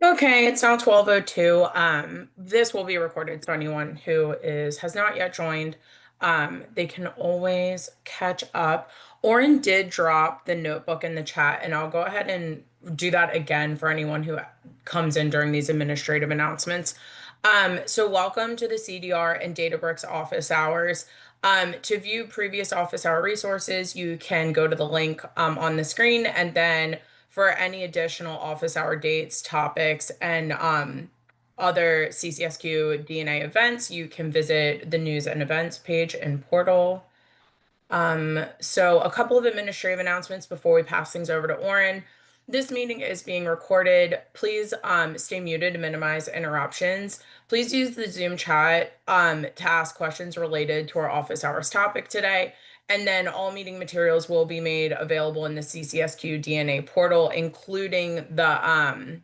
Okay, it's now 12:02. This will be recorded, so anyone who has not yet joined, they can always catch up. Oren did drop the notebook in the chat, and I'll go ahead and do that again for anyone who comes in during these administrative announcements. So welcome to the CDR and Databricks office hours. To view previous office hour resources, you can go to the link on the screen, and then for any additional office hour dates, topics, and other CCSQ DNA events, you can visit the news and events page and portal. So a couple of administrative announcements before we pass things over to Oren. This meeting is being recorded. Please stay muted to minimize interruptions. Please use the Zoom chat to ask questions related to our office hours topic today. And then all meeting materials will be made available in the CCSQ DNA portal, including the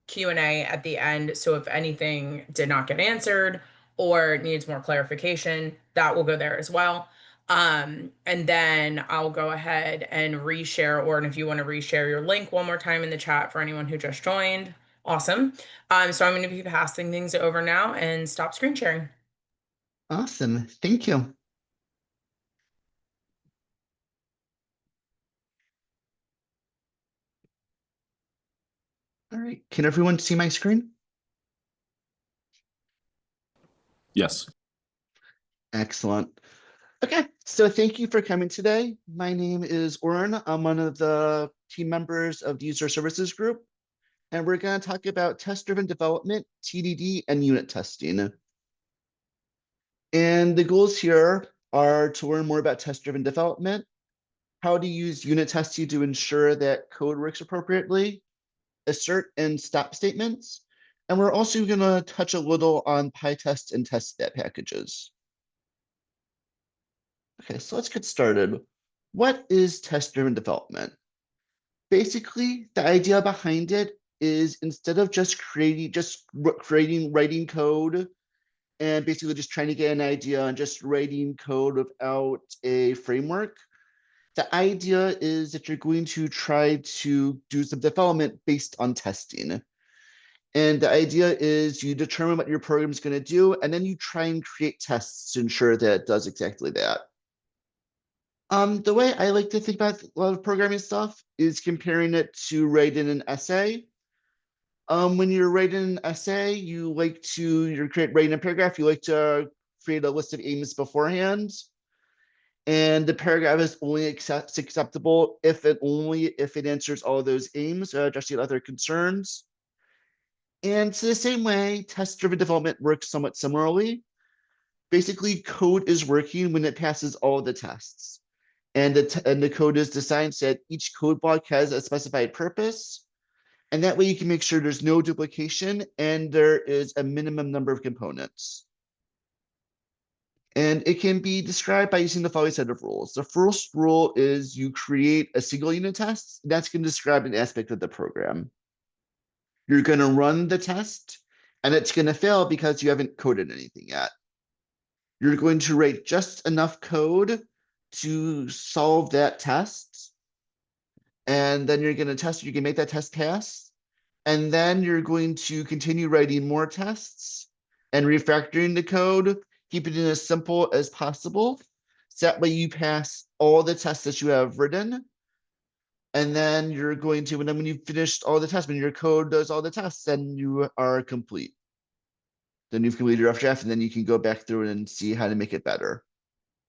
Q&A at the end. So if anything did not get answered or needs more clarification, that will go there as well. And then I'll go ahead and reshare, or if you want to reshare your link one more time in the chat for anyone who just joined. Awesome. So I'm going to be passing things over now and stop screen sharing. Awesome. Thank you. All right. Can everyone see my screen? Yes. Excellent. Okay, so thank you for coming today. My name is Oren. I'm one of the team members of the User Services Group, and we're going to talk about test-driven development, TDD, and unit testing. And the goals here are to learn more about test-driven development, how to use unit testing to ensure that code works appropriately, assert and stop statements, and we're also going to touch a little on PyTest and teststat packages. Okay, so let's get started. What is test-driven development? Basically, the idea behind it is instead of writing code and basically just trying to get an idea and just writing code without a framework, the idea is that you're going to try to do some development based on testing. And the idea is you determine what your program is going to do, and then you try and create tests to ensure that it does exactly that. The way I like to think about a lot of programming stuff is comparing it to writing an essay. When you're writing an essay, you're writing a paragraph, you like to create a list of aims beforehand. And the paragraph is only acceptable if it answers all of those aims, addressing other concerns. And so the same way, test-driven development works somewhat similarly. Basically, code is working when it passes all the tests. And the code is designed so that each code block has a specified purpose. And that way you can make sure there's no duplication and there is a minimum number of components. And it can be described by using the following set of rules. The first rule is you create a single unit test. That's going to describe an aspect of the program. You're going to run the test, and it's going to fail because you haven't coded anything yet. You're going to write just enough code to solve that test. And then you're going to test, you can make that test pass. And then you're going to continue writing more tests and refactoring the code, keeping it as simple as possible. So that way you pass all the tests that you have written. And then you're going to, and then when you've finished all the tests, when your code does all the tests, then you are complete. Then you've completed your rough draft, and then you can go back through it and see how to make it better.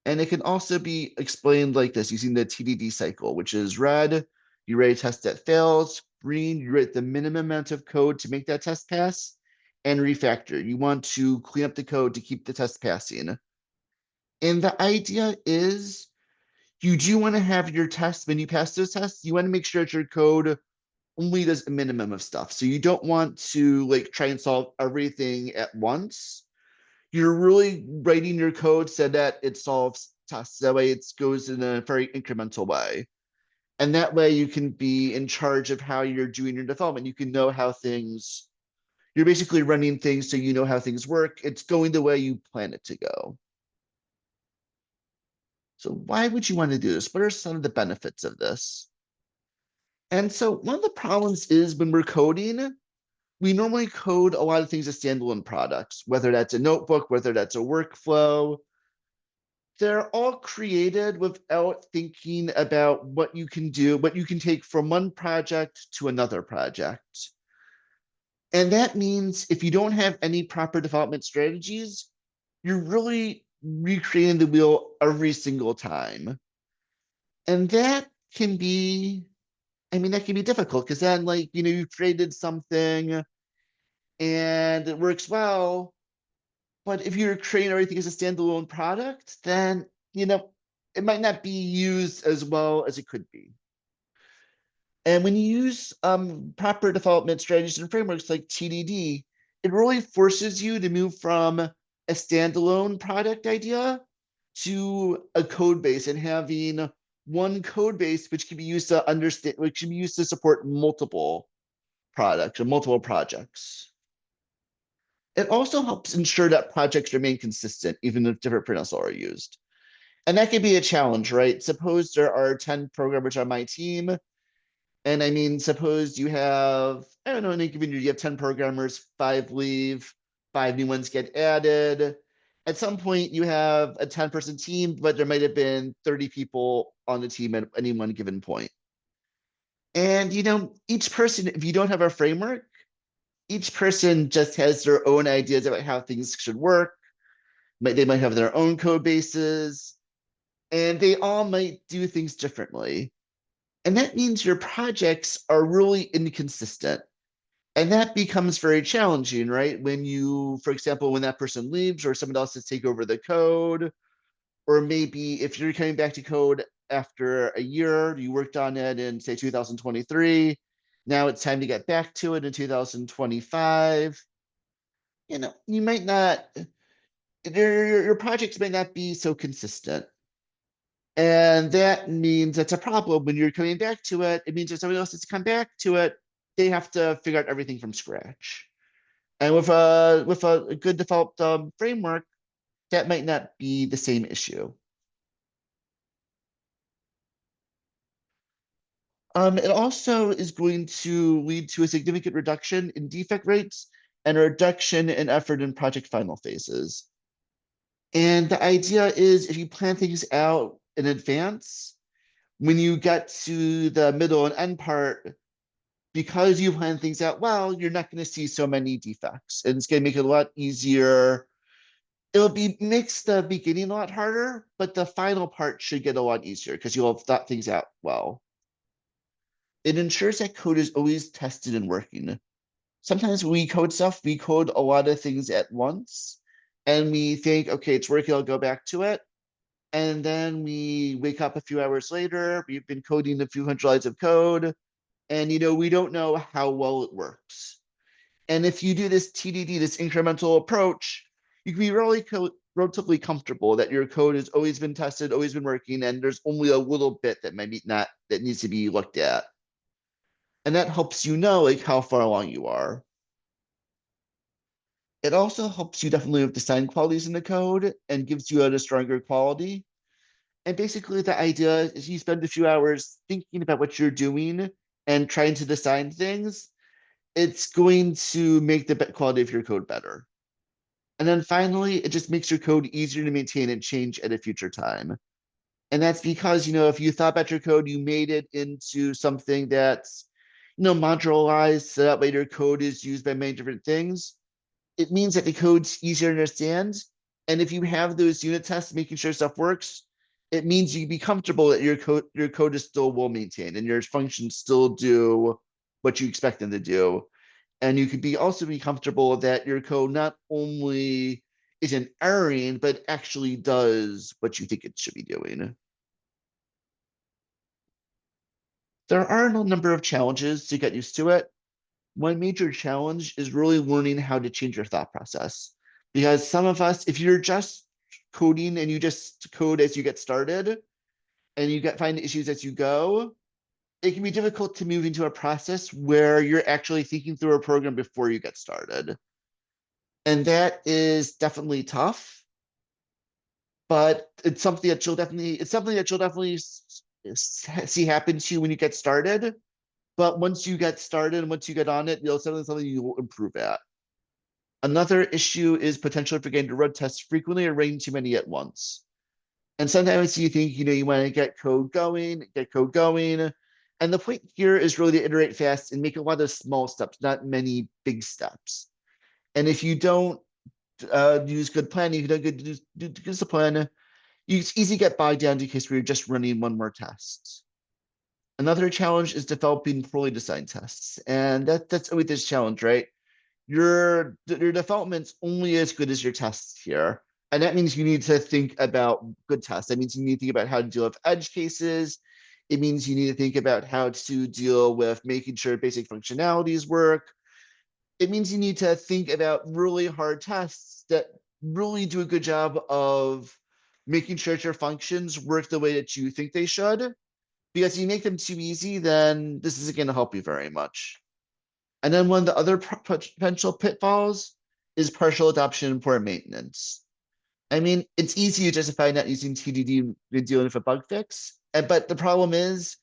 And it can also be explained like this using the TDD cycle, which is red, you write a test that fails, green, you write the minimum amount of code to make that test pass, and refactor. You want to clean up the code to keep the test passing. And the idea is you do want to have your tests, when you pass those tests, you want to make sure that your code only does a minimum of stuff. So you don't want to try and solve everything at once. You're really writing your code so that it solves tests. That way it goes in a very incremental way. And that way you can be in charge of how you're doing your development. You can know how you're basically running things so you know how things work. It's going the way you plan it to go. So why would you want to do this? What are some of the benefits of this? And so one of the problems is when we're coding, we normally code a lot of things as standalone products, whether that's a notebook, whether that's a workflow. They're all created without thinking about what you can do, what you can take from one project to another project. And that means if you don't have any proper development strategies, you're really recreating the wheel every single time. And that can be, I mean, that can be difficult because then, like, you created something and it works well. But if you're creating everything as a standalone product, then, it might not be used as well as it could be. And when you use proper development strategies and frameworks like TDD, it really forces you to move from a standalone product idea to a code base and having one code base which can be used to understand, which can be used to support multiple products or multiple projects. It also helps ensure that projects remain consistent, even if different pronouns are used. And that can be a challenge, right? Suppose there are 10 programmers on my team. And I mean, suppose you have, I don't know, in a given year, you have 10 programmers, 5 leave, 5 new ones get added. At some point, you have a 10-person team, but there might have been 30 people on the team at any one given point. And, each person, if you don't have a framework, each person just has their own ideas about how things should work. They might have their own code bases, and they all might do things differently. And that means your projects are really inconsistent. And that becomes very challenging, right? When you, for example, when that person leaves or someone else has taken over the code, or maybe if you're coming back to code after a year, you worked on it in, say, 2023, now it's time to get back to it in 2025. You might not, your projects may not be so consistent. And that means that's a problem when you're coming back to it. It means if somebody else has to come back to it, they have to figure out everything from scratch. And with a good developed framework, that might not be the same issue. It also is going to lead to a significant reduction in defect rates and a reduction in effort in project final phases. And the idea is if you plan things out in advance, when you get to the middle and end part, because you plan things out well, you're not going to see so many defects. And it's going to make it a lot easier. Makes the beginning a lot harder, but the final part should get a lot easier because you'll have thought things out well. It ensures that code is always tested and working. Sometimes when we code stuff, we code a lot of things at once and we think, okay, it's working, I'll go back to it. And then we wake up a few hours later, we've been coding a few hundred lines of code, and we don't know how well it works. And if you do this TDD, this incremental approach, you can be relatively comfortable that your code has always been tested, always been working, and there's only a little bit that that needs to be looked at. And that helps like how far along you are. It also helps you definitely with design qualities in the code and gives you a stronger quality. And basically the idea is you spend a few hours thinking about what you're doing and trying to design things. It's going to make the quality of your code better. And then finally, it just makes your code easier to maintain and change at a future time. And that's because, if you thought about your code, you made it into something that's, modularized so that way your code is used by many different things. It means that the code's easier to understand. And if you have those unit tests making sure stuff works, it means you can be comfortable that your code is still well maintained and your functions still do what you expect them to do. And you could also be comfortable that your code not only isn't erroring, but actually does what you think it should be doing. There are a number of challenges to get used to it. One major challenge is really learning how to change your thought process. Because some of us, if you're just coding and you just code as you get started and you find issues as you go, it can be difficult to move into a process where you're actually thinking through a program before you get started. And that is definitely tough, but it's something that you'll definitely see happen to you when you get started. but once you get started and once you get on it, you'll suddenly something you will improve at. Another issue is potentially forgetting to run tests frequently or running too many at once. And sometimes you think, you want to get code going. And the point here is really to iterate fast and make a lot of small steps, not many big steps. And if you don't use good planning, if you don't good discipline, it's easy to get bogged down to a case where you're just running one more test. Another challenge is developing poorly designed tests. And that's always this challenge, right? Your development's only as good as your tests here. And that means you need to think about good tests. That means you need to think about how to deal with edge cases. It means you need to think about how to deal with making sure basic functionalities work. It means you need to think about really hard tests that really do a good job of making sure that your functions work the way that you think they should. Because if you make them too easy, then this isn't going to help you very much. And then one of the other potential pitfalls is partial adoption and poor maintenance. I mean, it's easy to justify not using TDD when dealing with a bug fix, but the problem is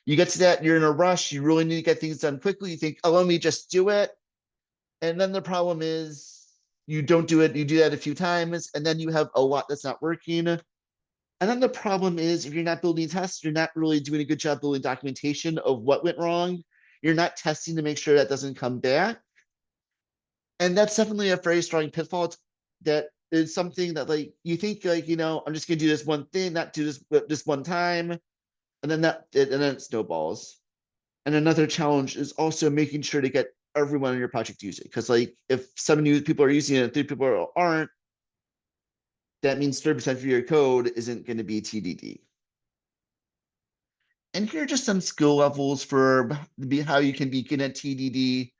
you get to that, you're in a rush, you really need to get things done quickly. You think, oh, let me just do it. And then the problem is you don't do it, you do that a few times, and then you have a lot that's not working. And then the problem is if you're not building tests, you're not really doing a good job building documentation of what went wrong. You're not testing to make sure that doesn't come back. And that's definitely a very strong pitfall that is something that like you think like, I'm just gonna do this one thing, not do this one time, and then it snowballs. And another challenge is also making sure to get everyone in your project to use it. Because like if some new people are using it and 3 people aren't, that means 30% of your code isn't going to be TDD. And here are just some skill levels for how you can begin at TDD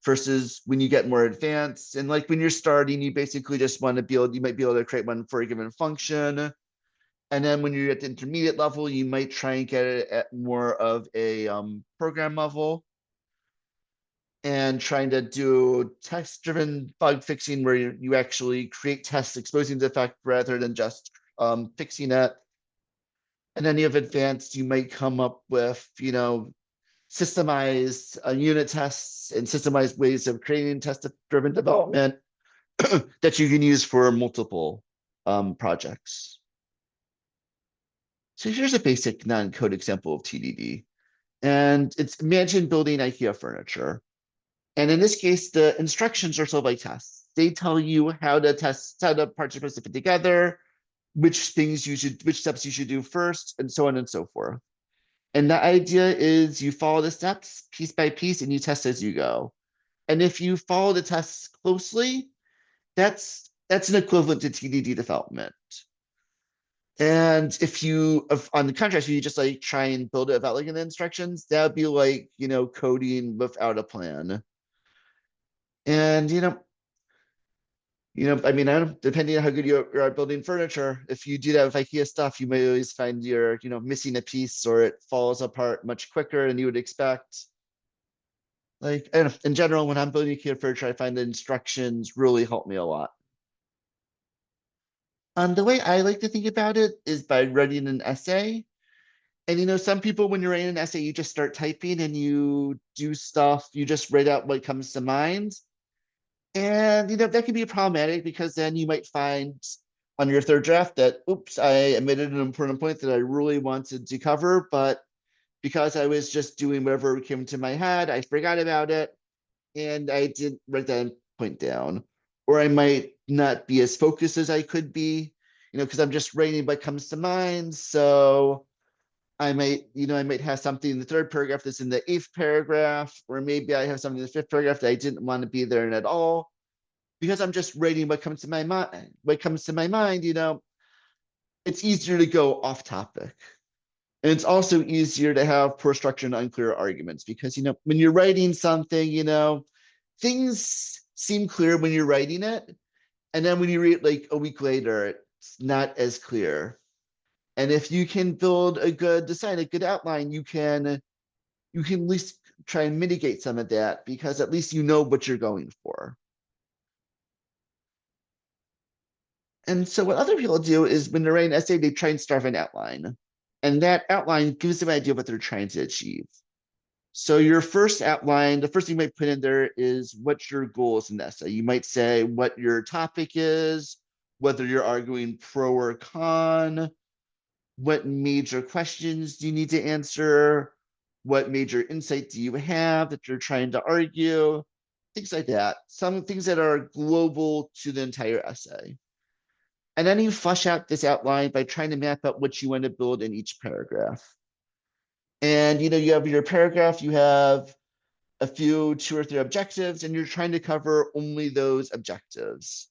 versus when you get more advanced. And like when you're starting, you basically just want to you might be able to create one for a given function. And then when you're at the intermediate level, you might try and get it at more of a program level and trying to do test-driven bug fixing where you actually create tests exposing the defect rather than just fixing it. And then you have advanced, you might come up with, systemized unit tests and systemized ways of creating test-driven development that you can use for multiple projects. So here's a basic non-code example of TDD. And it's imagine building IKEA furniture. And in this case, the instructions are sort of like tests. They tell you how to test, how the parts are supposed to fit together, which steps you should do first, and so on and so forth. And the idea is you follow the steps piece by piece and you test as you go. And if you follow the tests closely, that's an equivalent to TDD development. And on the contrast, if you just like try and build it without looking at the instructions, that would be like, coding without a plan. And, I mean, I don't, depending on how good you are at building furniture, if you do that with IKEA stuff, you may always find you're, missing a piece or it falls apart much quicker than you would expect. Like, in general, when I'm building IKEA furniture, I find the instructions really help me a lot. The way I like to think about it is by writing an essay. And some people, when you're writing an essay, you just start typing and you do stuff, you just write out what comes to mind. And that can be problematic because then you might find on your third draft that, oops, I omitted an important point that I really wanted to cover, but because I was just doing whatever came to my head, I forgot about it and I didn't write that point down. Or I might not be as focused as I could be, because I'm just writing what comes to mind. So I might have something in the third paragraph that's in the 8th paragraph, or maybe I have something in the 5th paragraph that I didn't want to be there at all. Because I'm just writing what comes to my mind, it's easier to go off topic. And it's also easier to have poor structure and unclear arguments because, when you're writing something, things seem clear when you're writing it. And then when you read it like a week later, it's not as clear. And if you can build a good design, a good outline, you can at least try and mitigate some of that because at least you know what you're going for. And so what other people do is when they're writing an essay, they try and start an outline. And that outline gives them an idea of what they're trying to achieve. So your first outline, the first thing you might put in there is what your goal is in the essay. You might say what your topic is, whether you're arguing pro or con, what major questions do you need to answer, what major insight do you have that you're trying to argue, things like that. Some things that are global to the entire essay. And then you flesh out this outline by trying to map out what you want to build in each paragraph. And you have your paragraph, you have a few, 2 or 3 objectives, and you're trying to cover only those objectives.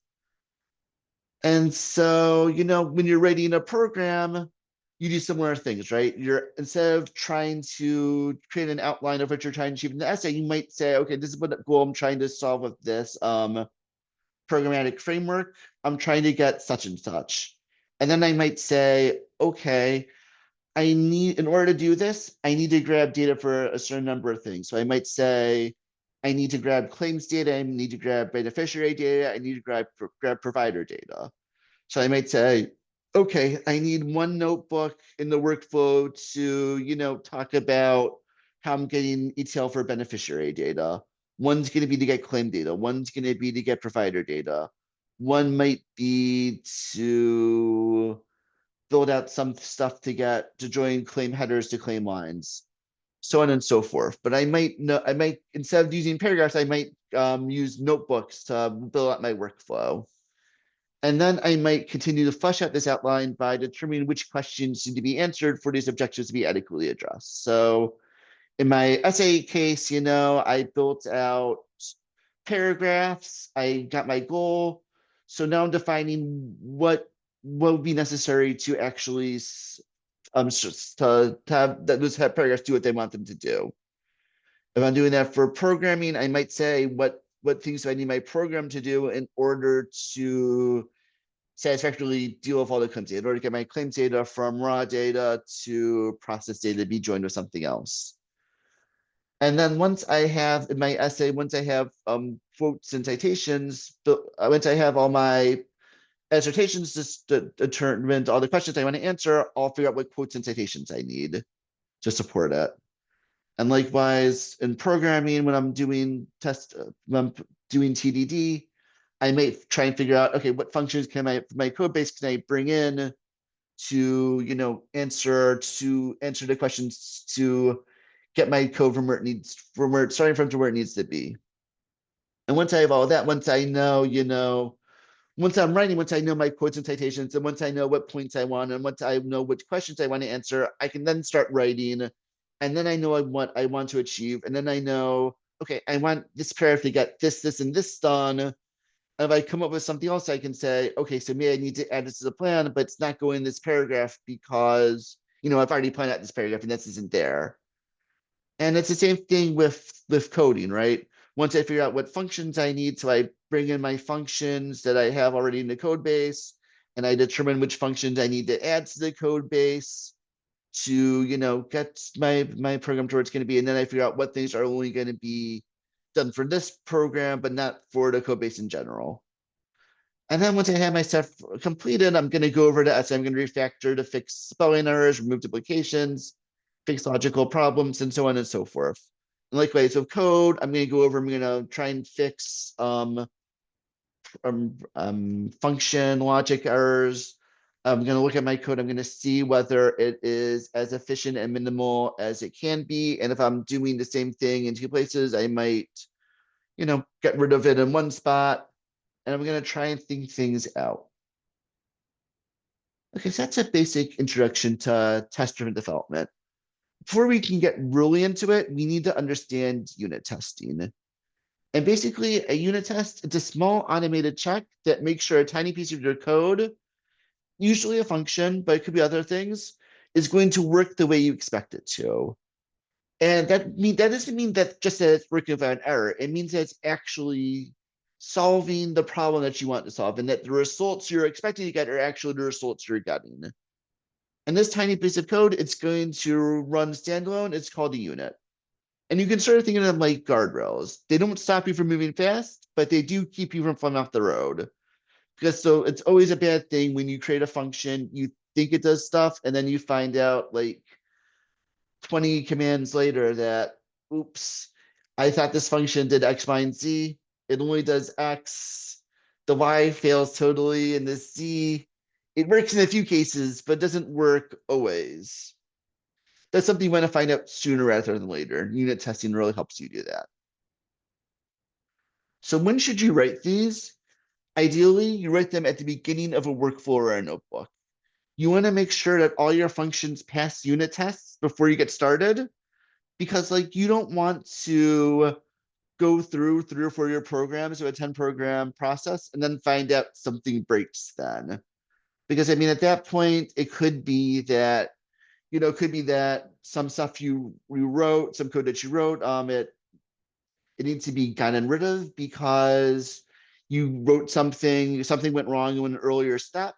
And so, when you're writing a program, you do similar things, right? You're instead of trying to create an outline of what you're trying to achieve in the essay, you might say, okay, this is what goal I'm trying to solve with this programmatic framework. I'm trying to get such and such. And then I might say, okay, in order to do this, I need to grab data for a certain number of things. So I might say, I need to grab claims data, I need to grab beneficiary data, I need to grab provider data. So I might say, okay, I need one notebook in the workflow to, talk about how I'm getting ETL for beneficiary data. One's going to be to get claim data. One's going to be to get provider data. One might be to build out some stuff to join claim headers to claim lines, so on and so forth. But I might instead of using paragraphs, I might use notebooks to build out my workflow. And then I might continue to flesh out this outline by determining which questions need to be answered for these objectives to be adequately addressed. So in my essay case, I built out paragraphs, I got my goal. So now I'm defining what would be necessary to actually to have those paragraphs do what they want them to do. If I'm doing that for programming, I might say what things do I need my program to do in order to satisfactorily deal with all the claims data, in order to get my claims data from raw data to process data to be joined with something else. And then once I have in my essay, once I have quotes and citations, once I have all my assertions determined all the questions I want to answer, I'll figure out what quotes and citations I need to support it. And likewise, in programming, when I'm doing TDD, I may try and figure out, okay, what functions can my code base can I bring in to, answer the questions to get my code from where it needs, starting from to where it needs to be. And once I have all of that, once I know, once I'm writing, once I know my quotes and citations, and once I know what points I want, and once I know which questions I want to answer, I can then start writing. And then I know what I want to achieve. And then I know, okay, I want this paragraph to get this, and this done. And if I come up with something else, I can say, okay, so maybe I need to add this to the plan, but it's not going in this paragraph because, I've already planned out this paragraph and this isn't there. And it's the same thing with coding, right? Once I figure out what functions I need, so I bring in my functions that I have already in the code base, and I determine which functions I need to add to the code base to, get my program to where it's going to be. And then I figure out what things are only going to be done for this program, but not for the code base in general. And then once I have my stuff completed, I'm going to go over to essay. I'm going to refactor to fix spelling errors, remove duplications, fix logical problems, and so on and so forth. And likewise with code, I'm going to go over, I'm going to try and fix function logic errors. I'm going to look at my code. I'm going to see whether it is as efficient and minimal as it can be. And if I'm doing the same thing in 2 places, I might, get rid of it in one spot. And I'm going to try and think things out. Okay, so that's a basic introduction to test-driven development. Before we can get really into it, we need to understand unit testing. And basically, a unit test, it's a small automated check that makes sure a tiny piece of your code, usually a function, but it could be other things, is going to work the way you expect it to. And that doesn't mean that just that it's working without an error. It means that it's actually solving the problem that you want to solve, and that the results you're expecting to get are actually the results you're getting. And this tiny piece of code, it's going to run standalone. It's called a unit. And you can start thinking of them like guardrails. They don't stop you from moving fast, but they do keep you from falling off the road. Because so it's always a bad thing when you create a function, you think it does stuff, and then you find out like 20 commands later that oops, I thought this function did X, Y, and Z. It only does X. The Y fails totally, and the Z, it works in a few cases, but doesn't work always. That's something you want to find out sooner rather than later. Unit testing really helps you do that. So when should you write these? Ideally, you write them at the beginning of a workflow or a notebook. You want to make sure that all your functions pass unit tests before you get started, because like you don't want to go through 3 or 4 year programs or a 10 program process and then find out something breaks then. Because I mean, at that point, it could be that, it could be that some stuff you rewrote, some code that you wrote, it needs to be gotten rid of because you wrote something went wrong in an earlier step,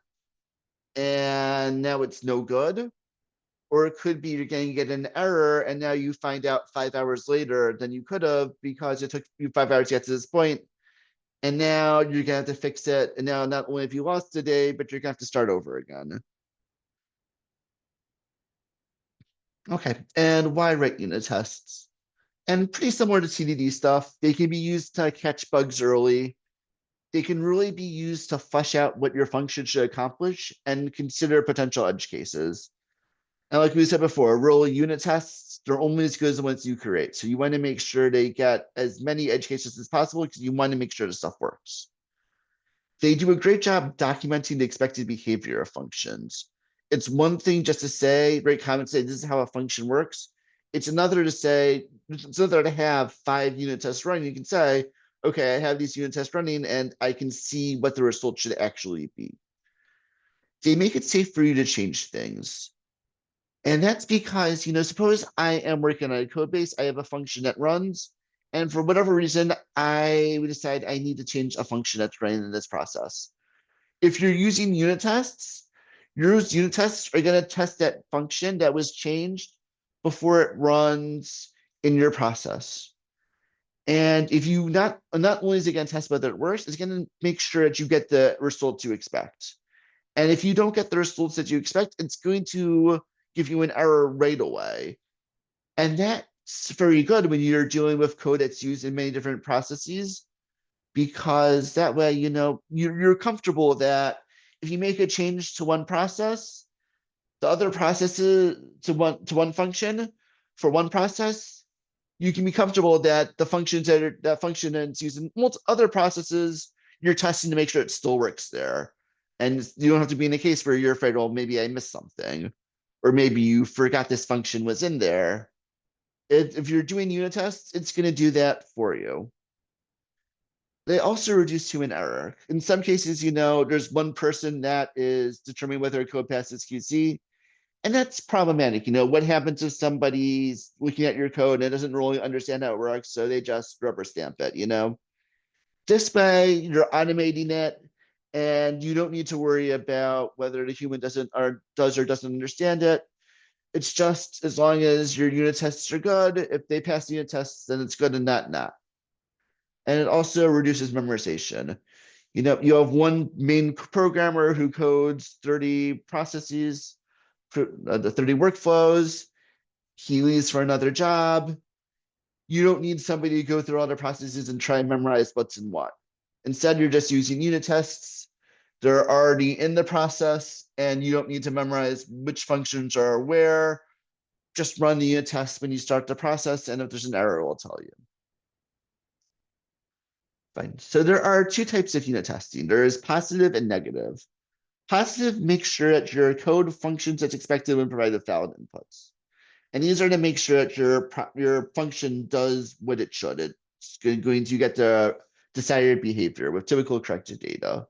and now it's no good. Or it could be you're going to get an error and now you find out 5 hours later than you could have because it took you 5 hours to get to this point. And now you're going to have to fix it. And now not only have you lost a day, but you're going to have to start over again. Okay, and why write unit tests? And pretty similar to TDD stuff, they can be used to catch bugs early. They can really be used to flesh out what your function should accomplish and consider potential edge cases. And like we said before, real unit tests, they're only as good as the ones you create. So you want to make sure they get as many edge cases as possible because you want to make sure the stuff works. They do a great job documenting the expected behavior of functions. It's one thing just to say, write comments, say this is how a function works. It's another to have 5 unit tests running. You can say, okay, I have these unit tests running and I can see what the result should actually be. They make it safe for you to change things. And that's because, suppose I am working on a code base, I have a function that runs, and for whatever reason, I would decide I need to change a function that's running in this process. If you're using unit tests, your unit tests are going to test that function that was changed before it runs in your process. And if you not only is it going to test whether it works, it's going to make sure that you get the results you expect. And if you don't get the results that you expect, it's going to give you an error right away. And that's very good when you're dealing with code that's used in many different processes, because that way, you're comfortable that if you make a change to one process, the other processes to one function for one process, you can be comfortable that the functions that function that's used in other processes, you're testing to make sure it still works there. And you don't have to be in a case where you're afraid, well, maybe I missed something, or maybe you forgot this function was in there. If you're doing unit tests, it's going to do that for you. They also reduce human error. In some cases, there's one person that is determining whether a code passes QC, and that's problematic. What happens if somebody's looking at your code and doesn't really understand how it works, so they just rubber stamp it. This way, you're automating it, and you don't need to worry about whether the human does or doesn't understand it. It's just as long as your unit tests are good, if they pass the unit tests, then it's good and not. And it also reduces memorization. You have one main programmer who codes 30 processes, the 30 workflows. He leaves for another job. You don't need somebody to go through all the processes and try and memorize what's in what. Instead, you're just using unit tests. They're already in the process, and you don't need to memorize which functions are where. Just run the unit test when you start the process, and if there's an error, it will tell you. Fine. So there are 2 types of unit testing. There is positive and negative. Positive makes sure that your code functions as expected when provided valid inputs. And these are to make sure that your function does what it should. It's going to get the desired behavior with typical corrected data.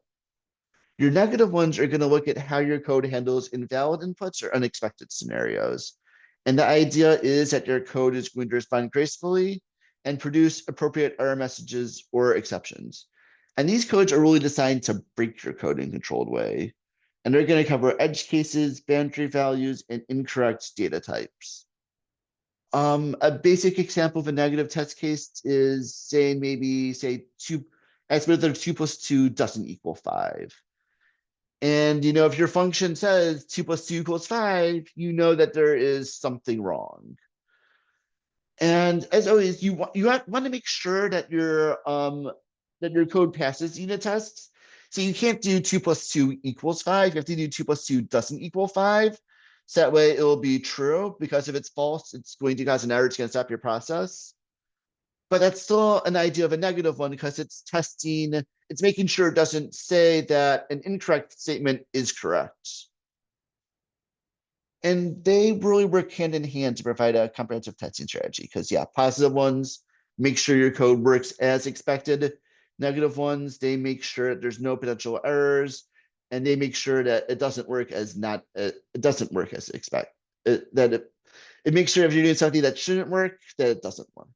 Your negative ones are going to look at how your code handles invalid inputs or unexpected scenarios. And the idea is that your code is going to respond gracefully and produce appropriate error messages or exceptions. And these codes are really designed to break your code in a controlled way. And they're going to cover edge cases, boundary values, and incorrect data types. A basic example of a negative test case is saying say 2, as whether 2 plus 2 doesn't equal 5. And if your function says 2 plus 2 equals 5, you know that there is something wrong. And as always, you want to make sure that your code passes unit tests. So you can't do 2 + 2 = 5. You have to do 2 + 2 doesn't equal 5. So that way it will be true, because if it's false, it's going to cause an error. It's going to stop your process. But that's still an idea of a negative one, because it's testing, it's making sure it doesn't say that an incorrect statement is correct. And they really work hand in hand to provide a comprehensive testing strategy. Because yeah, positive ones make sure your code works as expected. Negative ones, they make sure that there's no potential errors, and they make sure that it doesn't work as expected. It makes sure if you're doing something that shouldn't work, that it doesn't work.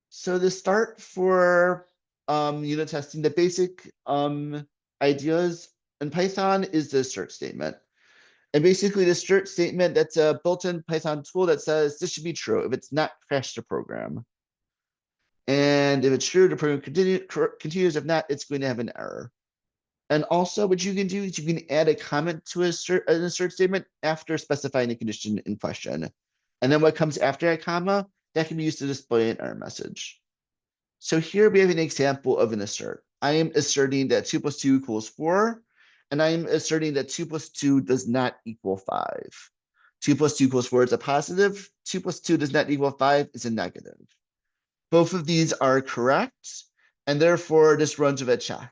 So the start for unit testing, the basic ideas in Python is the assert statement. And basically the assert statement, that's a built-in Python tool that says this should be true. If it's not, crash the program. And if it's true, the program continues. If not, it's going to have an error. And also what you can do is you can add a comment to an assert statement after specifying the condition in question. And then what comes after a comma, that can be used to display an error message. So here we have an example of an assert. I am asserting that 2 + 2 = 4, and I am asserting that 2 + 2 does not equal 5. 2 + 2 = 4 is a positive. 2 + 2 does not equal 5 is a negative. Both of these are correct, and therefore this runs with a check.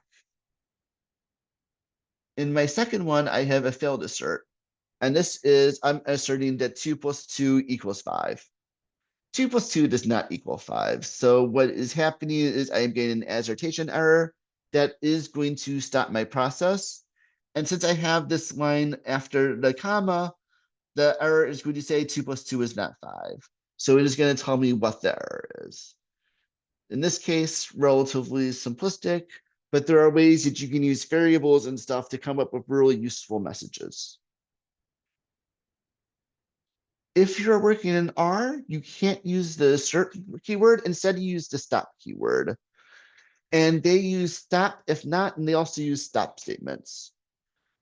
In my second one, I have a failed assert, and this is I'm asserting that 2 + 2 = 5. 2 + 2 does not equal 5. So what is happening is I am getting an assertion error that is going to stop my process. And since I have this line after the comma, the error is going to say 2 + 2 is not 5. So it is going to tell me what the error is. In this case, relatively simplistic, but there are ways that you can use variables and stuff to come up with really useful messages. If you're working in R, you can't use the assert keyword. Instead, you use the stop keyword. And they use stop if not, and they also use stop statements.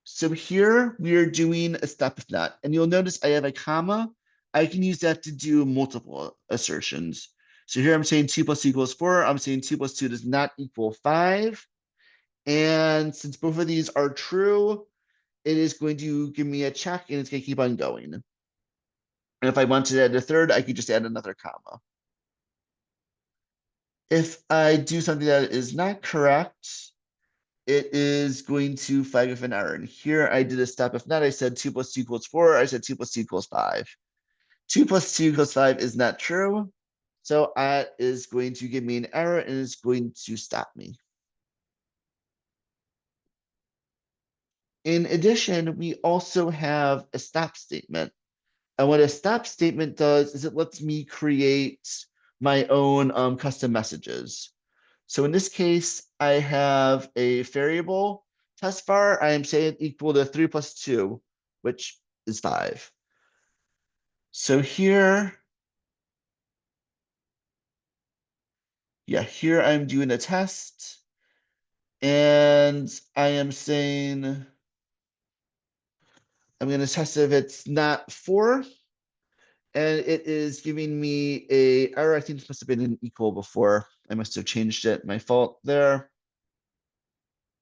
So here we are doing a stop if not, and you'll notice I have a comma. I can use that to do multiple assertions. So here I'm saying 2 + 2 = 4. I'm saying 2 + 2 does not equal 5. And since both of these are true, it is going to give me a check, and it's going to keep on going. And if I wanted to add a third, I could just add another comma. If I do something that is not correct, it is going to flag with an error. And here I did a stop if not. I said 2 + 2 = 4. I said 2 + 2 = 5. 2 + 2 = 5 is not true. So that is going to give me an error, and it's going to stop me. In addition, we also have a stop statement. And what a stop statement does is it lets me create my own custom messages. So in this case, I have a variable test var. I am saying equal to 3 + 2, which is 5. So here, here I'm doing a test, and I am saying I'm going to test if it's not 4. And it is giving me a error. I think this must have been an equal before. I must have changed it. My fault there.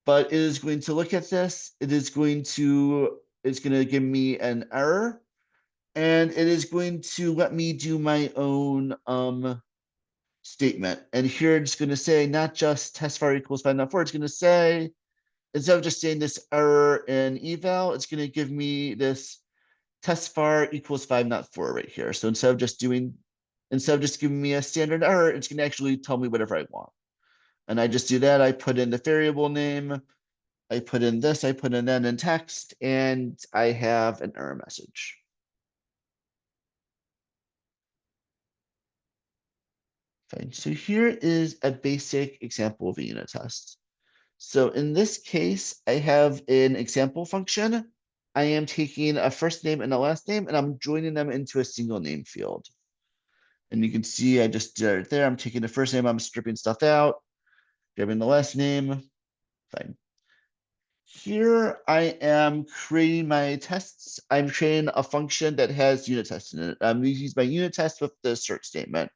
But it is going to look at this. It's going to give me an error. And it is going to let me do my own statement. And here it's going to say not just test var = 5 not 4. It's going to say, instead of just saying this error in eval, it's going to give me this test var = 5 not 4 right here. So instead of just giving me a standard error, it's going to actually tell me whatever I want. And I just do that. I put in the variable name. I put in this. I put in that in text, and I have an error message. Fine. So here is a basic example of a unit test. So in this case, I have an example function. I am taking a first name and a last name, and I'm joining them into a single name field. And you can see I just did it there. I'm taking the first name, I'm stripping stuff out, grabbing the last name. Fine. Here I am creating my tests. I'm creating a function that has unit tests in it. I'm going to use my unit test with the assert statement.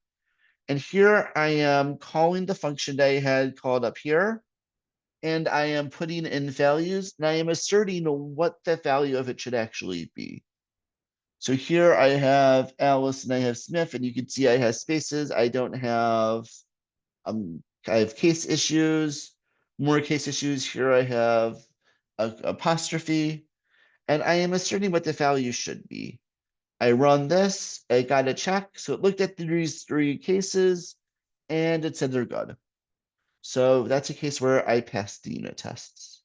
And here I am calling the function that I had called up here. And I am putting in values, and I am asserting what the value of it should actually be. So here I have Alice and I have Smith, and you can see I have spaces. I don't have, I have case issues, more case issues. Here I have a apostrophe, and I am asserting what the value should be. I run this, I got a check. So it looked at these three cases and it said they're good. So that's a case where I passed the unit tests.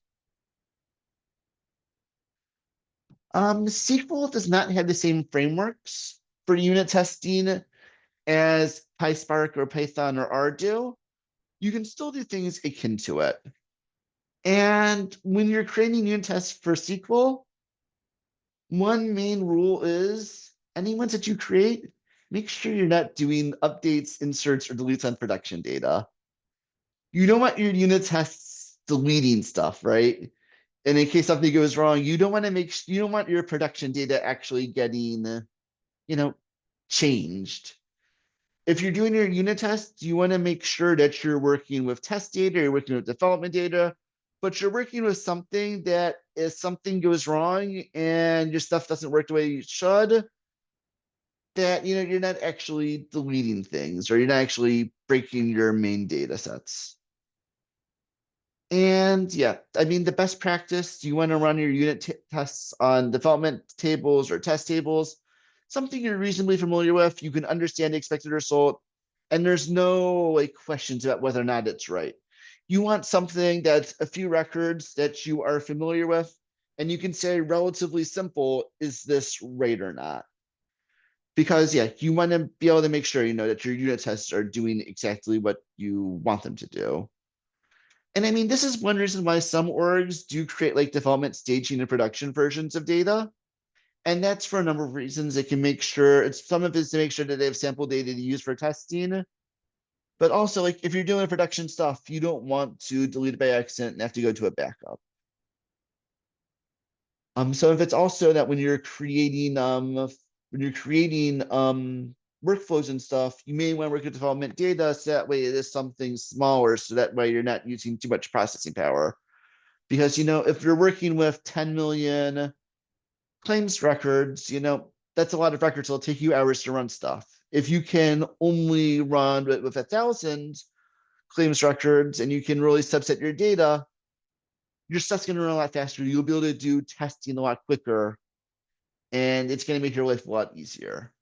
SQL does not have the same frameworks for unit testing as PySpark or Python or R do. You can still do things akin to it. And when you're creating unit tests for SQL, one main rule is any ones that you create, make sure you're not doing updates, inserts, or deletes on production data. You don't want your unit tests deleting stuff, right? And in case something goes wrong, you don't want your production data actually getting, changed. If you're doing your unit tests, you want to make sure that you're working with test data, you're working with development data, but you're working with something that if something goes wrong and your stuff doesn't work the way you should, that you're not actually deleting things or you're not actually breaking your main data sets. And yeah, I mean, the best practice, you want to run your unit tests on development tables or test tables, something you're reasonably familiar with, you can understand the expected result, and there's no questions about whether or not it's right. You want something that's a few records that you are familiar with, and you can say relatively simple, is this right or not? Because yeah, you want to be able to make sure, that your unit tests are doing exactly what you want them to do. And I mean, this is one reason why some orgs do create development, staging, and production versions of data. And that's for a number of reasons. It can make sure some of it is to make sure that they have sample data to use for testing. But also, if you're doing production stuff, you don't want to delete it by accident and have to go to a backup. So if it's also that when you're creating workflows and stuff, you may want to work with development data so that way it is something smaller, so that way you're not using too much processing power. Because if you're working with 10 million claims records, that's a lot of records. It'll take you hours to run stuff. If you can only run with 1,000 claims records and you can really subset your data, your stuff's going to run a lot faster. You'll be able to do testing a lot quicker, and it's going to make your life a lot easier.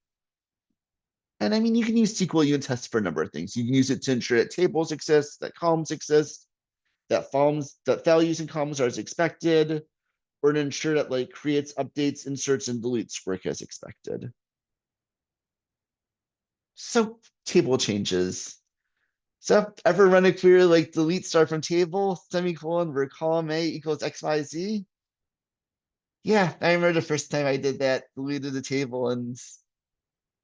And I mean, you can use SQL unit tests for a number of things. You can use it to ensure that tables exist, that columns exist, that values and columns are as expected, or to ensure that creates, updates, inserts, and deletes work as expected. So table changes. So ever run a query like delete star from table, semicolon, where column A equals XYZ? Yeah, I remember the first time I did that, deleted the table and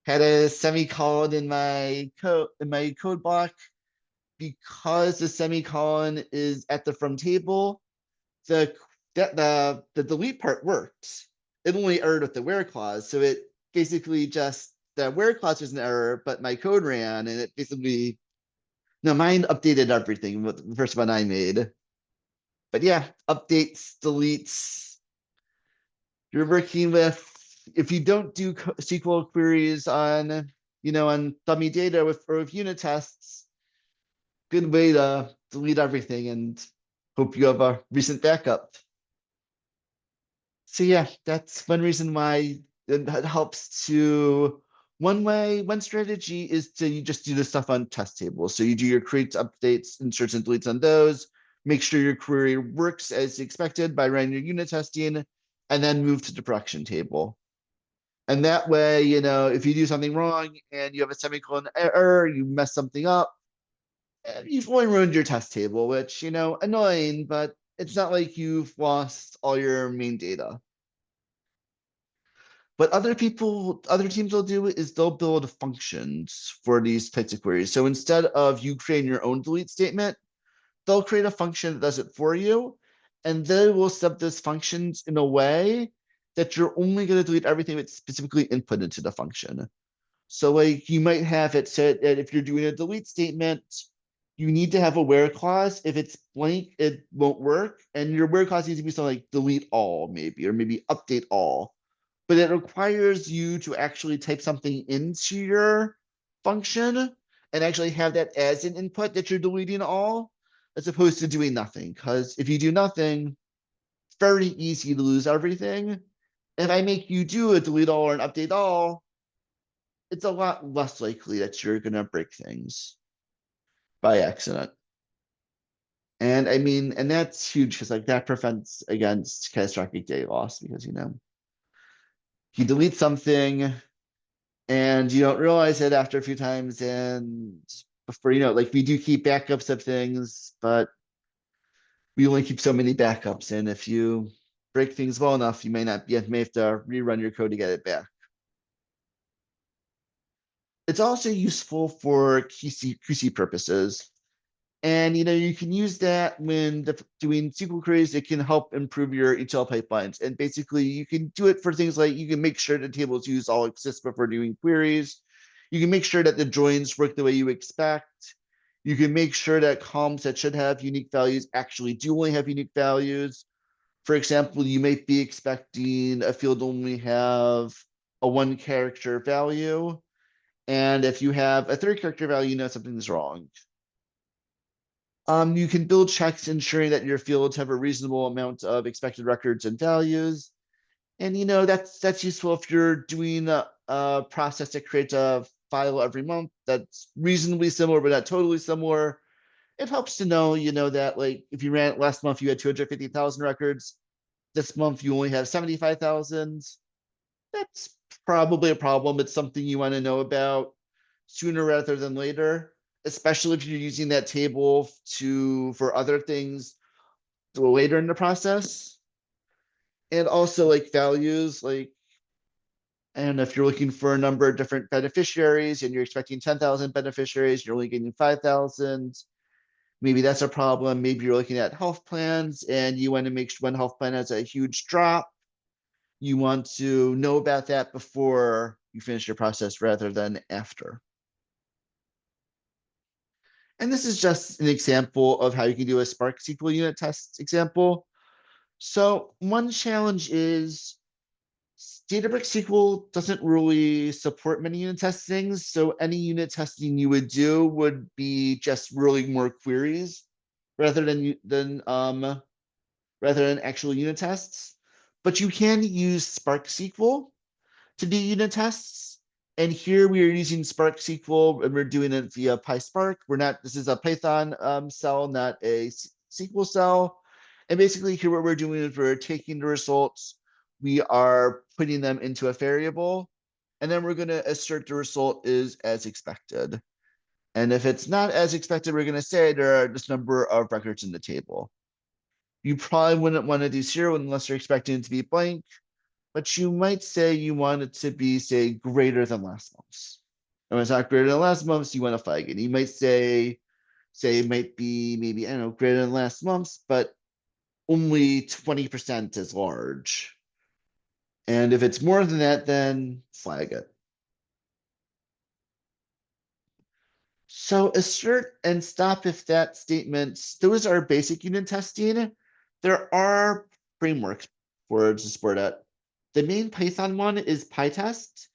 had a semicolon in my code block. Because the semicolon is at the from table, the delete part worked. It only errored with the where clause. So it basically just, the where clause was an error, but my code ran and it basically, no, mine updated everything with the first one I made. But yeah, updates, deletes. You're working with, if you don't do SQL queries on, on dummy data with unit tests, good way to delete everything and hope you have a recent backup. So yeah, that's one reason why it helps to, one strategy is to you just do the stuff on test tables. So you do your creates, updates, inserts, and deletes on those, make sure your query works as expected by running your unit testing, and then move to the production table. And that way, if you do something wrong and you have a semicolon error, you mess something up, you've only ruined your test table, which, annoying, but it's not like you've lost all your main data. What other teams will do is they'll build functions for these types of queries. So instead of you creating your own delete statement, they'll create a function that does it for you. and they will set those functions in a way that you're only going to delete everything that's specifically input into the function. So like you might have it said that if you're doing a delete statement, you need to have a where clause. If it's blank, it won't work. And your where clause needs to be something like delete all, maybe, or maybe update all. But it requires you to actually type something into your function and actually have that as an input that you're deleting all, as opposed to doing nothing. Because if you do nothing, it's very easy to lose everything. If I make you do a delete all or an update all, it's a lot less likely that you're gonna break things by accident. And I mean, and that's huge because like that prevents against catastrophic data loss because you delete something and you don't realize it after a few times, and before like we do keep backups of things, but we only keep so many backups, and if you break things well enough, you may not be may have to rerun your code to get it back. It's also useful for QC purposes. And you can use that when doing SQL queries. It can help improve your ETL pipelines. And basically, you can do it for things like you can make sure the tables use all exist before doing queries. You can make sure that the joins work the way you expect. You can make sure that columns that should have unique values actually do only have unique values. For example, you might be expecting a field to only have a 1-character value. And if you have a 3-character value, something's wrong. You can build checks ensuring that your fields have a reasonable amount of expected records and values. And that's useful if you're doing a process that creates a file every month that's reasonably similar but not totally similar. It helps to know, that like if you ran it last month, you had 250,000 records. This month you only have 75,000. That's probably a problem. It's something you want to know about sooner rather than later, especially if you're using that table for other things later in the process. And also like values, like, and if you're looking for a number of different beneficiaries and you're expecting 10,000 beneficiaries, you're only getting 5,000. Maybe that's a problem. Maybe you're looking at health plans and you want to make sure one health plan has a huge drop. You want to know about that before you finish your process rather than after. And this is just an example of how you can do a Spark SQL unit test example. So one challenge is Databricks SQL doesn't really support many unit testing. So any unit testing you would do would be just really more queries rather than actual unit tests. But you can use Spark SQL to do unit tests. And here we are using Spark SQL and we're doing it via PySpark. This is a Python cell, not a SQL cell. And basically here what we're doing is we're taking the results, we are putting them into a variable, and then we're gonna assert the result is as expected. And if it's not as expected, we're gonna say there are this number of records in the table. You probably wouldn't want to do 0 unless you're expecting it to be blank, but you might say you want it to be, say, greater than last month's. And when it's not greater than last month's, you want to flag it. You might say it might be maybe, I don't know, greater than last month's, but only 20% as large. And if it's more than that, then flag it. So assert and stop if that statements, those are basic unit testing. There are frameworks for to support it. The main Python one is PyTest,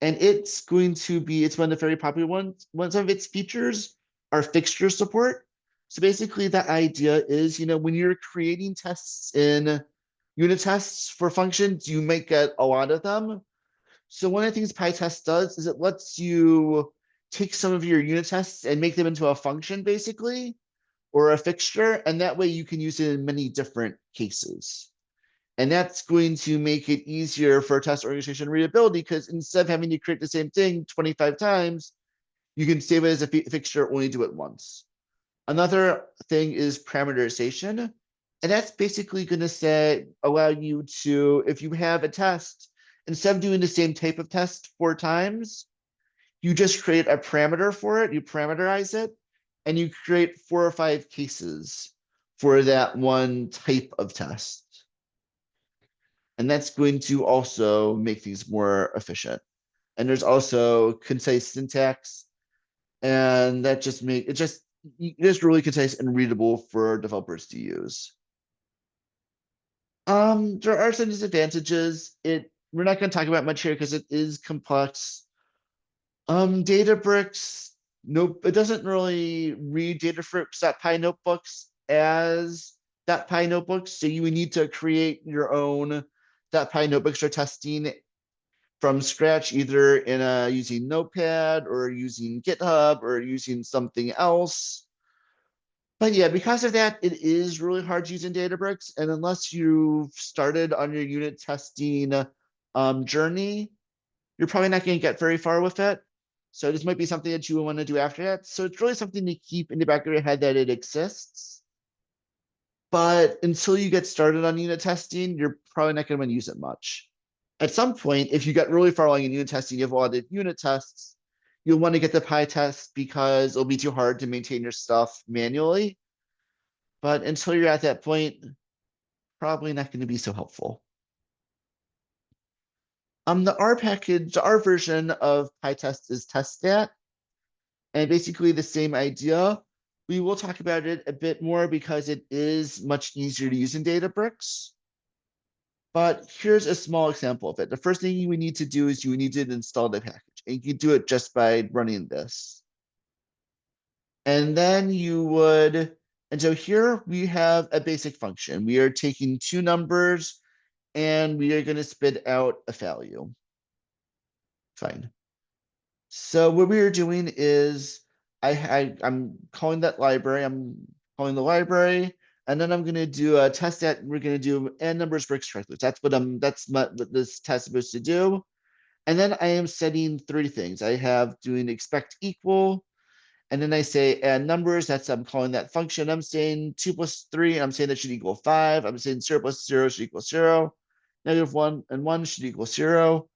and it's one of the very popular ones. One of its features are fixture support. So basically the idea is, when you're creating tests in unit tests for functions, you might get a lot of them. So one of the things PyTest does is it lets you take some of your unit tests and make them into a function basically, or a fixture, and that way you can use it in many different cases. And that's going to make it easier for test organization readability because instead of having to create the same thing 25 times, you can save it as a fixture, only do it once. Another thing is parameterization. And that's basically going to allow you to, if you have a test, instead of doing the same type of test 4 times, you just create a parameter for it, you parameterize it, and you create 4 or 5 cases for that one type of test. And that's going to also make things more efficient. And there's also concise syntax, and that just make it just really concise and readable for developers to use. There are some disadvantages. We're not going to talk about much here because it is complex. Databricks, nope, it doesn't really read Databricks.py notebooks as .py notebooks, so you would need to create your own .py notebooks for testing from scratch, either using Notepad or using GitHub or using something else. But yeah, because of that, it is really hard using Databricks. And unless you've started on your unit testing journey, you're probably not going to get very far with it. So this might be something that you will want to do after that. So it's really something to keep in the back of your head that it exists. But until you get started on unit testing, you're probably not going to want to use it much. At some point, if you get really far along in unit testing, you have a lot of unit tests, you'll want to get the PyTest because it'll be too hard to maintain your stuff manually. But until you're at that point, probably not going to be so helpful. The R package, the R version of PyTest is teststat, and basically the same idea. We will talk about it a bit more because it is much easier to use in Databricks. But here's a small example of it. The first thing we need to do is you need to install the package, and you can do it just by running this. And then and so here we have a basic function. We are taking two numbers and we are going to spit out a value. Fine. So what we are doing is I'm calling that library. I'm calling the library, and then I'm going to do a test that we're going to do n numbers for extractors. That's what this test is supposed to do. And then I am setting three things. I have doing expect equal, and then I say add numbers. I'm calling that function. I'm saying 2 plus 3. I'm saying that should equal 5. I'm saying 0 plus 0 should equal 0. -1 and 1 should equal 0.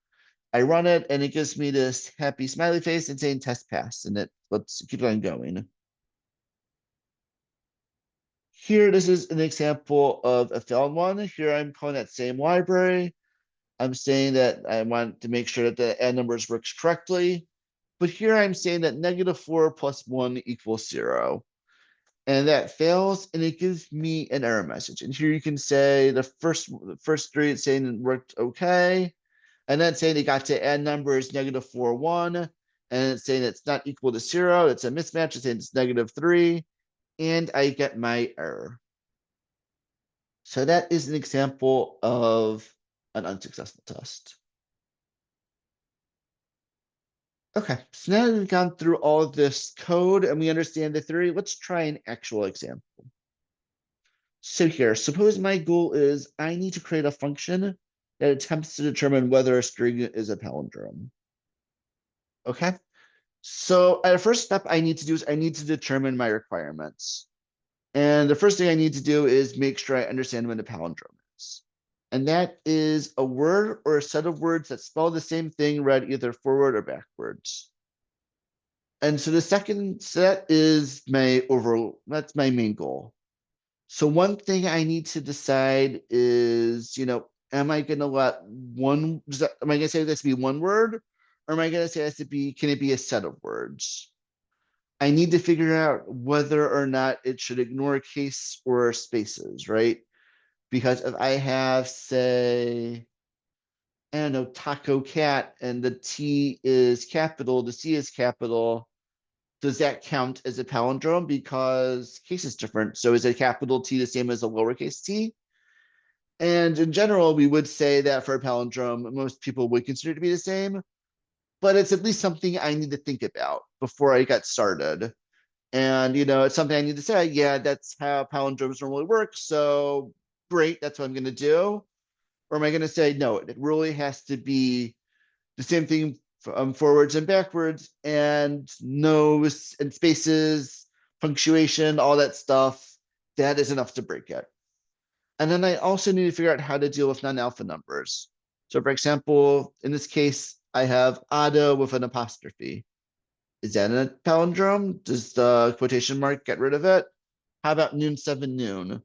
I run it and it gives me this happy smiley face and saying test pass. And let's keep on going. Here, this is an example of a failed one. Here I'm calling that same library. I'm saying that I want to make sure that the add numbers works correctly. But here I'm saying that -4 plus 1 equals 0. And that fails, and it gives me an error message. And here you can say the first three, it's saying it worked okay. And then saying it got to add numbers -4, 1. And it's saying it's not equal to 0. It's a mismatch. It's saying it's -3. And I get my error. So that is an example of an unsuccessful test. Okay, so now that we've gone through all of this code and we understand the theory, let's try an actual example. So here, suppose my goal is I need to create a function that attempts to determine whether a string is a palindrome. Okay, so at the first step I need to do is I need to determine my requirements. And the first thing I need to do is make sure I understand what a palindrome is. And that is a word or a set of words that spell the same thing read either forward or backwards. And so the second set is that's my main goal. So one thing I need to decide is, am I going to am I going to say this to be one word? Or am I going to say can it be a set of words? I need to figure out whether or not it should ignore case or spaces, right? Because if I have, say, I don't know, taco cat, and the T is capital, the C is capital, does that count as a palindrome? Because case is different. So is a capital T the same as a lowercase t? And in general, we would say that for a palindrome, most people would consider it to be the same, but it's at least something I need to think about before I get started. And, it's something I need to say, yeah, that's how palindromes normally work. So great, that's what I'm going to do. Or am I going to say, no, it really has to be the same thing forwards and backwards, and no's and spaces, punctuation, all that stuff. That is enough to break it. And then I also need to figure out how to deal with non-alpha numbers. So for example, in this case, I have Ada with an apostrophe. Is that a palindrome? Does the quotation mark get rid of it? How about noon, 7, noon?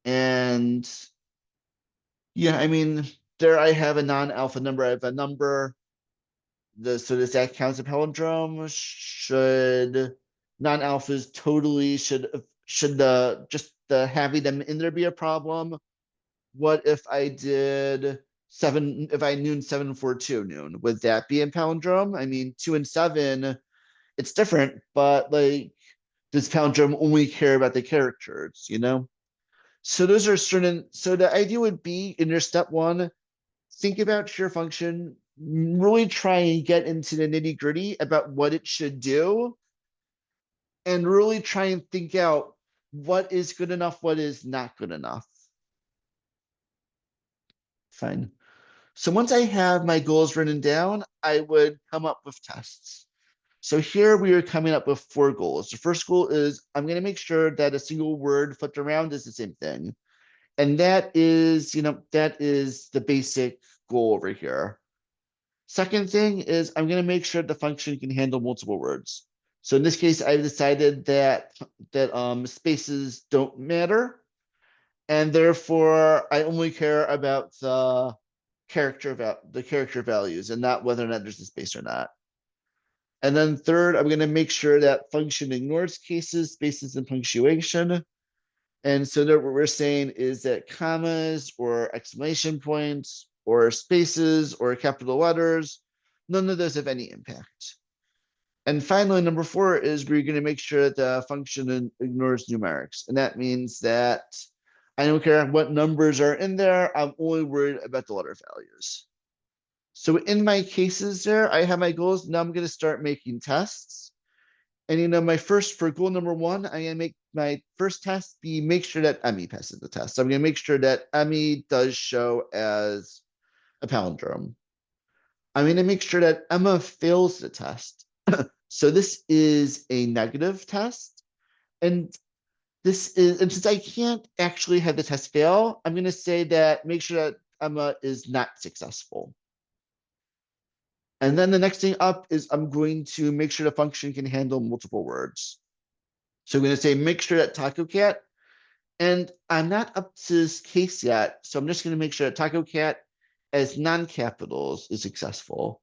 And yeah, I mean, there I have a non-alpha number. I have a number. So does that count as a palindrome? Should non-alphas totally should the just the having them in there be a problem? What if I did 7, if I noon 742 noon? Would that be in palindrome? I mean, 2 and 7, it's different, but like, does palindrome only care about the characters, you know? So those are certain, so the idea would be in your step one, think about your function, really try and get into the nitty gritty about what it should do, and really try and think out what is good enough, what is not good enough. Fine. So once I have my goals written down, I would come up with tests. So here we are coming up with 4 goals. The first goal is I'm going to make sure that a single word flipped around is the same thing. And that is, that is the basic goal over here. Second thing is I'm going to make sure the function can handle multiple words. So in this case, I've decided that spaces don't matter. And therefore, I only care about the character values and not whether or not there's a space or not. And then third, I'm going to make sure that function ignores cases, spaces, and punctuation. And so that what we're saying is that commas or exclamation points or spaces or capital letters, none of those have any impact. And finally, number 4 is we're going to make sure that the function ignores numerics. And that means that I don't care what numbers are in there. I'm only worried about the letter values. So in my cases there, I have my goals. Now I'm going to start making tests. And for goal number 1, I'm going to make my first test be make sure that Emmy passes the test. So I'm going to make sure that Emmy does show as a palindrome. I'm going to make sure that Emma fails the test. So this is a negative test. And since I can't actually have the test fail, I'm going to say that make sure that Emma is not successful. And then the next thing up is I'm going to make sure the function can handle multiple words. So I'm going to say make sure that Taco Cat, and I'm not up to this case yet, so I'm just going to make sure that Taco Cat as non-capitals is successful.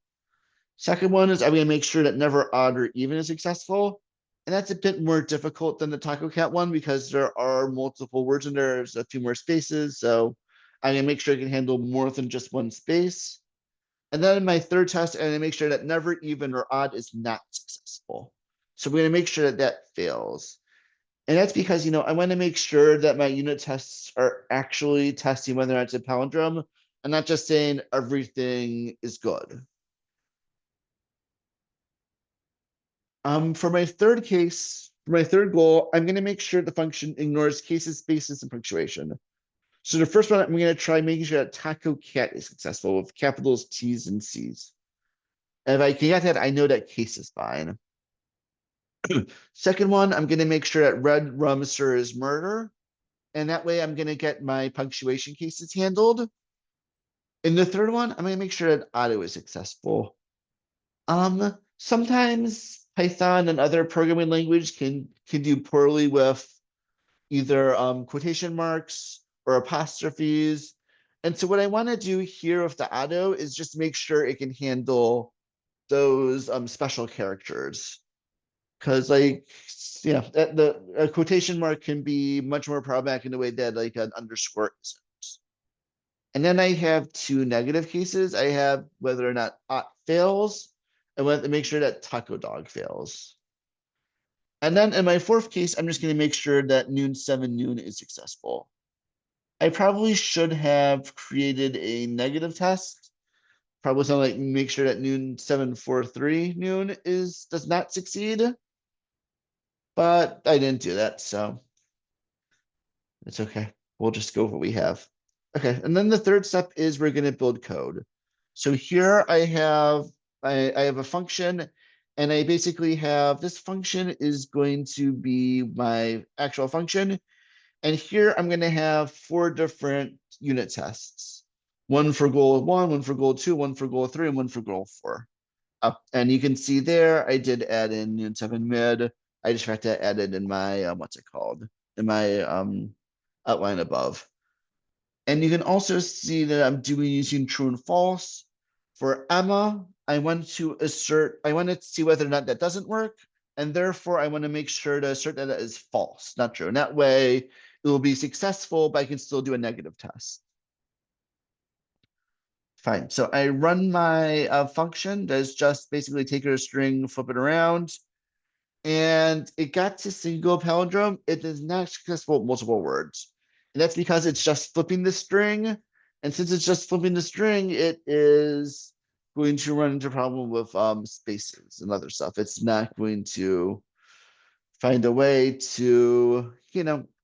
Second one is I'm going to make sure that never odd or even is successful. And that's a bit more difficult than the Taco Cat one because there are multiple words in there. There's a few more spaces. So I'm going to make sure it can handle more than just one space. And then in my third test, I'm going to make sure that never even or odd is not successful. So we're going to make sure that that fails. And that's because, I want to make sure that my unit tests are actually testing whether or not it's a palindrome and not just saying everything is good. For my third goal, I'm going to make sure the function ignores cases, spaces, and punctuation. So the first one, I'm going to try making sure that Taco Cat is successful with capitals T's and C's. And if I can get that, I know that case is fine. Second one, I'm going to make sure that red rum stirs murder. And that way I'm going to get my punctuation cases handled. In the third one, I'm going to make sure that auto is successful. Sometimes Python and other programming language can do poorly with either quotation marks or apostrophes. And so what I want to do here with the auto is just make sure it can handle those special characters. Because a quotation mark can be much more problematic in the way that like an underscore isn't. And then I have 2 negative cases. I have whether or not fails, and want to make sure that taco dog fails. And then in my fourth case, I'm just going to make sure that noon 7 noon is successful. I probably should have created a negative test. Probably something like make sure that noon 743 noon does not succeed. But I didn't do that, so it's okay. We'll just go with what we have. Okay, and then the third step is we're going to build code. So here I have a function, and I basically have this function is going to be my actual function. And here I'm going to have 4 different unit tests. One for goal 1, one for goal 2, one for goal 3, and one for goal 4. And you can see there, I did add in noon 7 mid. I just have to add it in my, what's it called? in my outline above. And you can also see that I'm doing using true and false. For Emma, I want to see whether or not that doesn't work. And therefore, I want to make sure to assert that that is false, not true. And that way, it will be successful, but I can still do a negative test. Fine. So I run my function that's just basically take a string, flip it around, and it got to single palindrome. It is not successful with multiple words. And that's because it's just flipping the string. And since it's just flipping the string, it is going to run into a problem with spaces and other stuff. It's not going to find a way to,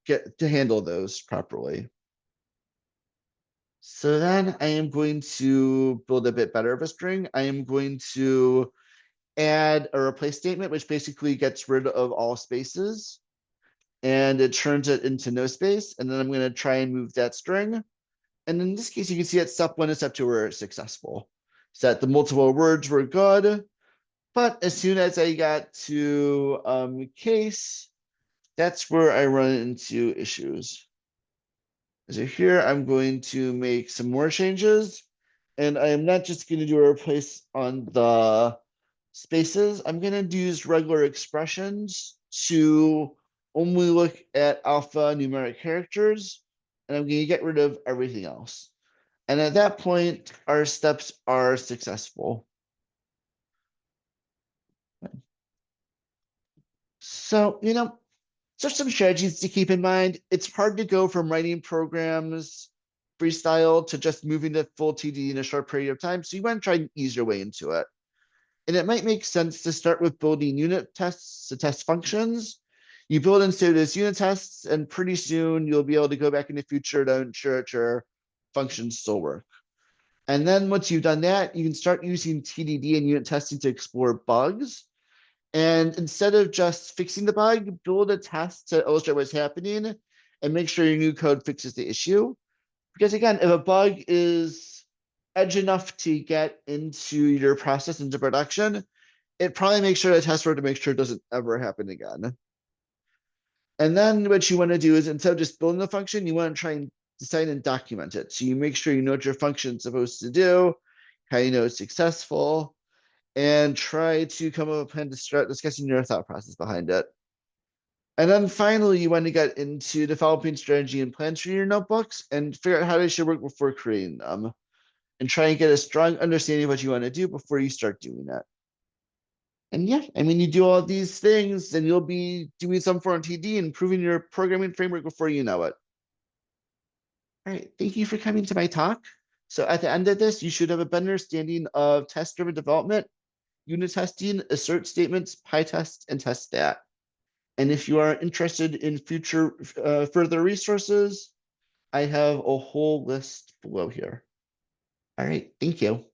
get to handle those properly. So then I am going to build a bit better of a string. I am going to add a replace statement, which basically gets rid of all spaces and it turns it into no space. And then I'm going to try and move that string. And in this case, you can see at step 1 and step 2 were successful. So that the multiple words were good. But as soon as I got to case, that's where I run into issues. So here I'm going to make some more changes. And I am not just going to do a replace on the spaces. I'm going to use regular expressions to only look at alphanumeric characters. And I'm going to get rid of everything else. And at that point, our steps are successful. So, there's some strategies to keep in mind. It's hard to go from writing programs freestyle to just moving to full TD in a short period of time. So you want to try an easier way into it. And it might make sense to start with building unit tests to test functions. You build in those unit tests, and pretty soon you'll be able to go back in the future to ensure that your functions still work. And then once you've done that, you can start using TDD and unit testing to explore bugs. And instead of just fixing the bug, build a test to illustrate what's happening and make sure your new code fixes the issue. Because again, if a bug is edge enough to get into your process into production, it probably makes sure to test for it to make sure it doesn't ever happen again. And then what you want to do is instead of just building the function, you want to try and design and document it. So you make sure you know what your function is supposed to do, how you know it's successful, and try to come up with a plan to start discussing your thought process behind it. And then finally, you want to get into developing strategy and plans for your notebooks and figure out how they should work before creating them. And try and get a strong understanding of what you want to do before you start doing it. And yeah, I mean, you do all these things and you'll be doing some form of TD and improving your programming framework before you know it. All right, thank you for coming to my talk. So at the end of this, you should have a better understanding of test-driven development, unit testing, assert statements, PyTest, and test stat. And if you are interested in future further resources, I have a whole list below here. All right, thank you.